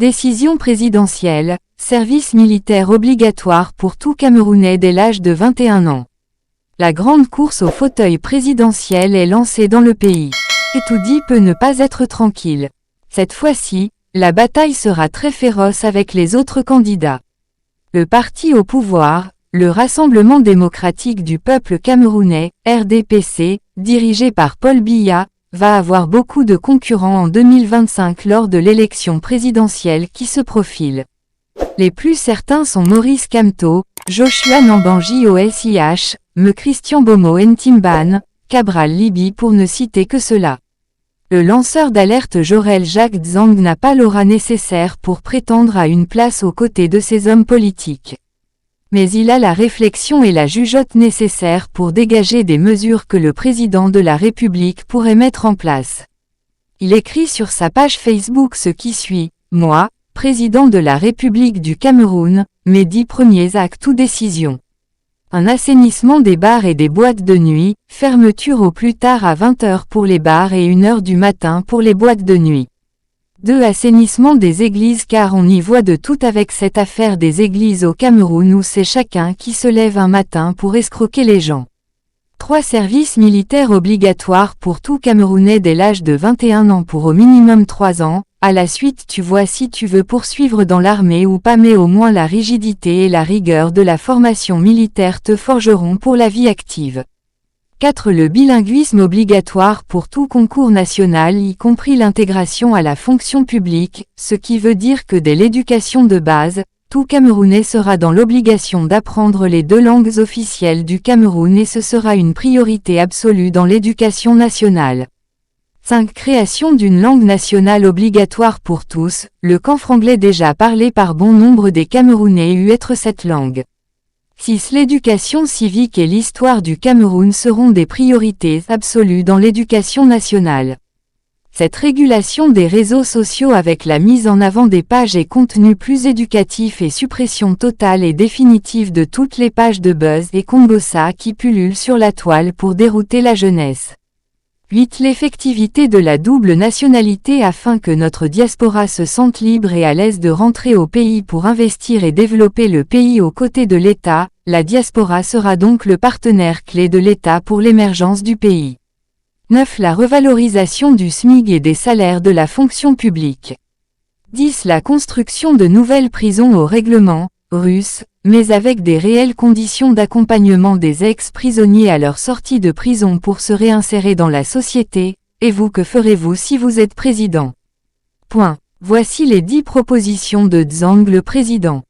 Décision présidentielle, service militaire obligatoire pour tout Camerounais dès l'âge de 21 ans. La grande course au fauteuil présidentiel est lancée dans le pays. Et tout dit peut ne pas être tranquille. Cette fois-ci, la bataille sera très féroce avec les autres candidats. Le parti au pouvoir, le Rassemblement démocratique du peuple camerounais, RDPC, dirigé par Paul Biya, va avoir beaucoup de concurrents en 2025 lors de l'élection présidentielle qui se profile. Les plus certains sont Maurice Kamto, Joshua Nambanji OSIH, Me Christian Bomo Ntimban, Cabral Libi pour ne citer que cela. Le lanceur d'alerte Jorel Jacques Dzang n'a pas l'aura nécessaire pour prétendre à une place aux côtés de ces hommes politiques. Mais il a la réflexion et la jugeote nécessaires pour dégager des mesures que le président de la République pourrait mettre en place. Il écrit sur sa page Facebook ce qui suit: « Moi, président de la République du Cameroun, mes 10 premiers actes ou décisions. Un assainissement des bars et des boîtes de nuit, fermeture au plus tard à 20h pour les bars et 1h du matin pour les boîtes de nuit. 2. Assainissement des églises car on y voit de tout avec cette affaire des églises au Cameroun où c'est chacun qui se lève un matin pour escroquer les gens. 3. Service militaire obligatoire pour tout Camerounais dès l'âge de 21 ans pour au minimum 3 ans, à la suite tu vois si tu veux poursuivre dans l'armée ou pas mais au moins la rigidité et la rigueur de la formation militaire te forgeront pour la vie active. 4. Le bilinguisme obligatoire pour tout concours national y compris l'intégration à la fonction publique, ce qui veut dire que dès l'éducation de base, tout Camerounais sera dans l'obligation d'apprendre les 2 langues officielles du Cameroun et ce sera une priorité absolue dans l'éducation nationale. 5. Création d'une langue nationale obligatoire pour tous, le canfranglais déjà parlé par bon nombre des Camerounais eut être cette langue. 6. L'éducation civique et l'histoire du Cameroun seront des priorités absolues dans l'éducation nationale. Cette régulation des réseaux sociaux avec la mise en avant des pages et contenus plus éducatifs et suppression totale et définitive de toutes les pages de buzz et combosa qui pullulent sur la toile pour dérouter la jeunesse. 8. L'effectivité de la double nationalité afin que notre diaspora se sente libre et à l'aise de rentrer au pays pour investir et développer le pays aux côtés de l'État, la diaspora sera donc le partenaire clé de l'État pour l'émergence du pays. 9. La revalorisation du SMIC et des salaires de la fonction publique. 10. La construction de nouvelles prisons au règlement russe, mais avec des réelles conditions d'accompagnement des ex-prisonniers à leur sortie de prison pour se réinsérer dans la société. Et vous, que ferez-vous si vous êtes président? Voici les 10 propositions de Dzang le président.